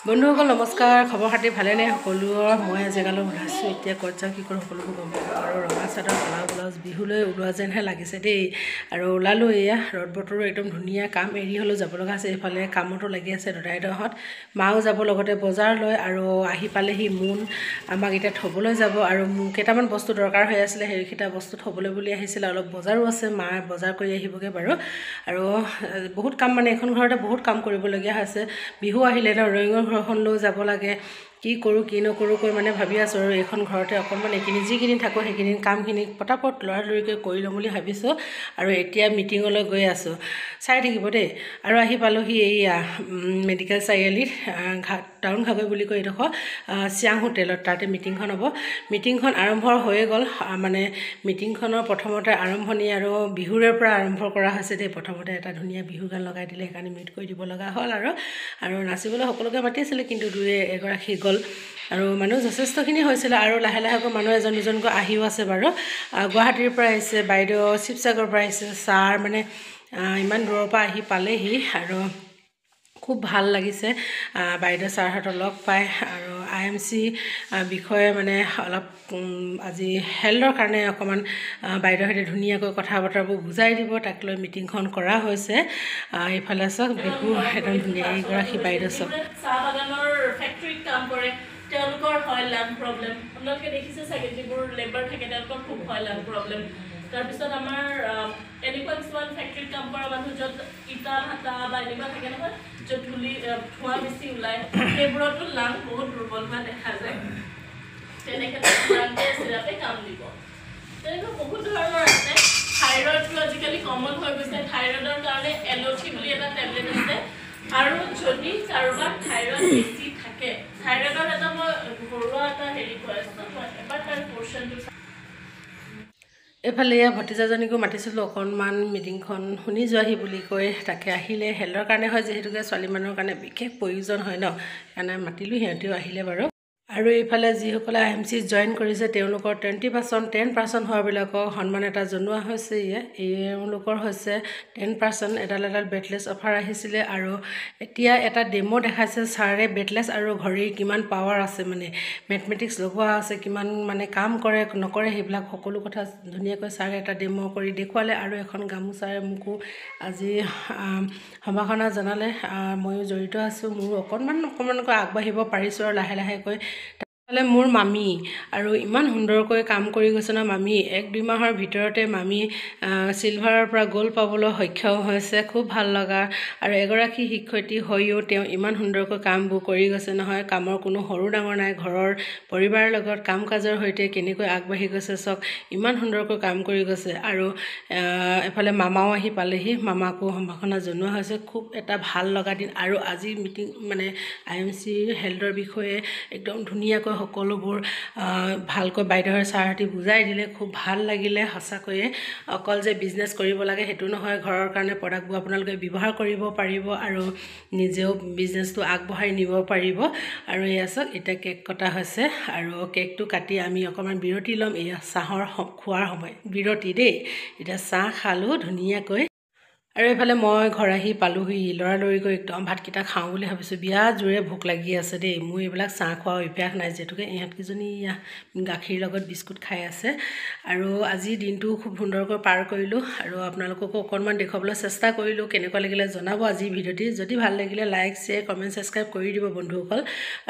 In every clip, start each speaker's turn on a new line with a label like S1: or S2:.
S1: বন্ধুসকল নমস্কাৰ খবৰ খাতি ভালে নে সকলোৰ মই জেগালৈ ওলাইছোঁ এতিয়া ক'ত যাওঁ কি কৰোঁ সকলোবোৰ গম পাব আৰু ৰঙা চাদৰ কলা ব্লাউজ বিহুলৈ ওলোৱা যেনহে লাগিছে দেই আৰু ওলালোঁ এয়া ৰ'দ বতৰো একদম ধুনীয়া কাম এৰি হ'লেও যাব লগা আছে এইফালে কামতো লাগি আছে দদাইদেউহঁত মাও যাব লগতে বজাৰলৈ আৰু আহি পালেহি মোন আমাক এতিয়া থ'বলৈ যাব আৰু কেইটামান বস্তু দৰকাৰ হৈ আছিলে সেইকেইটা বস্তু থ'বলৈ বুলি আহিছিলে অলপ বজাৰো আছে মা বজাৰ কৰি আহিবগৈ বাৰু আৰু বহুত কাম মানে এখন ঘৰতে বহুত কাম কৰিবলগীয়া হৈছে বিহু আহিলে ন ৰঙৰ ঘৰখনলৈ যাব লাগে কি কৰোঁ কি নকৰোঁ কৈ মানে ভাবি আছোঁ আৰু এইখন ঘৰতে অকণমান এইখিনি যিখিনি থাকোঁ সেইখিনি কামখিনি পটাপট লৰালৰিকৈ কৰি ল'ম বুলি ভাবিছোঁ আৰু এতিয়া মিটিঙলৈ গৈ আছোঁ চাই থাকিব দেই আৰু আহি পালোহি এইয়া মেডিকেল চাৰিআলিত টাউন ঘাগৈ বুলি কৈ এইডোখৰ চিয়াং হোটেলত তাতে মিটিংখন হ'ব মিটিংখন আৰম্ভ হৈয়ে গ'ল মানে মিটিংখনৰ প্ৰথমতে আৰম্ভণি আৰু বিহুৰে পৰা আৰম্ভ কৰা হৈছে দেই প্ৰথমতে এটা ধুনীয়া বিহু গান লগাই দিলে সেইকাৰণে মিউট কৰি দিব লগা হ'ল আৰু নাচিবলৈ সকলোকে মাতিছিলে কিন্তু দুই এগৰাকী গ'ল আৰু মানুহ যথেষ্টখিনি হৈছিলে আৰু লাহে লাহেকৈ মানুহ এজন দুজনকৈ আহিও আছে বাৰু গুৱাহাটীৰ পৰা আহিছে বাইদেউ শিৱসাগৰৰ পৰা আহিছে ছাৰ মানে ইমান দূৰৰ পৰা আহি পালেহি আৰু খুব ভাল লাগিছে বাইদেউ ছাৰহঁতক লগ পাই আৰু IMC বিষয়ে মানে অলপ আজি হেল্থৰ কাৰণে অকণমান বাইদেউহঁতে ধুনীয়াকৈ কথা বতৰাবোৰ বুজাই দিব তাক লৈ মিটিংখন কৰা হৈছে এইফালে চাওক বিহু একদম ধুনীয়া এইগৰাকী বাইদেউ চাওক
S2: চাহ বাগানৰ ফেক্টৰীত কাম কৰে তেওঁলোকৰ হয় লাং প্ৰব্লেম আপোনালোকে দেখিছে চাগে যিবোৰ লেবাৰ থাকে তেওঁলোকৰ খুব হয় লাং প্ৰব্লেম তাৰপিছত আমাৰ এনেকুৱা কিছুমান ফেক্টৰীত কাম কৰা মানুহ য'ত ইটা ভাটা বা এনেকুৱা থাকে নহয় য'ত ধোঁৱা বেছি ওলায় সেইবোৰতো লাং বহুত দুৰ্বল হোৱা দেখা যায় তেনেকৈ চিৰাপে কাম দিব তেনেকুৱা বহুত ধৰণৰ আছে থাইৰয়ডটো আজিকালি কমন হৈ গৈছে থাইৰয়ডৰ কাৰণে এল'থি বুলি এটা টেবলেট আছে আৰু যদি কাৰোবাৰ থাইৰয়ড বেছি থাকে থাইৰয়ডৰ এটা মই ঘৰুৱা এটা হেৰি কৈ আছোঁ এবাৰ তাৰ পৰ্চনটো
S1: এইফালে এয়া ভতিজাজনীকো মাতিছিলোঁ অকণমান মিটিংখন শুনি যোৱাহি বুলি কৈ তাকে আহিলে হেল্থৰ কাৰণে হয় যিহেতুকে ছোৱালী মানুহৰ কাৰণে বিশেষ প্ৰয়োজন হয় ন সেইকাৰণে মাতিলোঁ সিহঁতেও আহিলে বাৰু আৰু এইফালে যিসকলে IMC জইন কৰিছে তেওঁলোকৰ 10% হোৱাবিলাকক সন্মান এটা জনোৱা হৈছে এওঁলোকৰ হৈছে 10% এডাল বেটলেছ অফাৰ আহিছিলে আৰু এতিয়া এটা ডেমো দেখাইছে ছাৰে বেটলেছ আৰু ঘড়ীৰ কিমান পাৱাৰ আছে মানে মেথমেটিক্স লগোৱা আছে কিমান মানে কাম কৰে নকৰে সেইবিলাক সকলো কথা ধুনীয়াকৈ ছাৰে এটা ডেমো কৰি দেখুৱালে আৰু এখন গামোচাৰে মোকো আজি সম্ভাষণা জনালে ময়ো জড়িত আছোঁ মোৰো অকণমানকৈ আগবাঢ়িব পাৰিছোঁ আৰু লাহে লাহেকৈ তালে মোৰ মামী আৰু ইমান সুন্দৰকৈ কাম কৰি গৈছে ন মামী 1-2 মাহৰ ভিতৰতে মামী চিলভাৰৰ পৰা গোল্ড পাবলৈ সক্ষম হৈছে খুব ভাল লগা আৰু এগৰাকী শিক্ষয়িত্ৰী হৈও তেওঁ ইমান সুন্দৰকৈ কামবোৰ কৰি গৈছে নহয় কামৰ কোনো সৰু ডাঙৰ নাই ঘৰৰ পৰিবাৰৰ লগত কাম কাজৰ সৈতে কেনেকৈ আগবাঢ়ি গৈছে চাওক ইমান সুন্দৰকৈ কাম কৰি গৈছে আৰু এফালে মামাও আহি পালেহি মামাকো সম্ভাষণা জনোৱা হৈছে খুব এটা ভাল লগা দিন আৰু আজি মিটিং মানে IMC হেল্থৰ বিষয়ে একদম ধুনীয়াকৈ সকলোবোৰ ভালকৈ বাইদেউৰ ছাৰহঁতে বুজাই দিলে খুব ভাল লাগিলে সঁচাকৈয়ে অকল যে বিজনেছ কৰিব লাগে সেইটো নহয় ঘৰৰ কাৰণে প্ৰডাক্টবোৰ আপোনালোকে ব্যৱহাৰ কৰিব পাৰিব আৰু নিজেও বিজনেছটো আগবঢ়াই নিব পাৰিব আৰু এয়া চাওক এতিয়া কেক কটা হৈছে আৰু কেকটো কাটি আমি অকণমান বিৰতি ল'ম এয়া চাহৰ খোৱাৰ সময় বিৰতি দেই এতিয়া চাহ খালোঁ ধুনীয়াকৈ আৰু এইফালে মই ঘৰ আহি পালোহি লৰালৰিকৈ একদম ভাতকেইটা খাওঁ বুলি ভাবিছোঁ বিয়া জোৰে ভোক লাগি আছে দেই মোৰ এইবিলাক চাহ খোৱা অভ্যাস নাই যিহেতুকে ইহঁতকেইজনী গাখীৰ লগত বিস্কুট খাই আছে আৰু আজি দিনটো খুব সুন্দৰকৈ পাৰ কৰিলোঁ আৰু আপোনালোককো অকণমান দেখুৱাবলৈ চেষ্টা কৰিলোঁ কেনেকুৱা লাগিলে জনাব আজি ভিডিঅ'টি যদি ভাল লাগিলে লাইক শ্বেয়াৰ কমেণ্ট ছাবস্ক্ৰাইব কৰি দিব বন্ধুসকল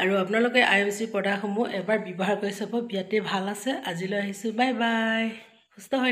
S1: আৰু আপোনালোকে IMC প্ৰডাক্টসমূহ এবাৰ ব্যৱহাৰ কৰি চাব বিৰাটেই ভাল আছে আজিলৈ আহিছোঁ বাই বাই সুস্থ হৈ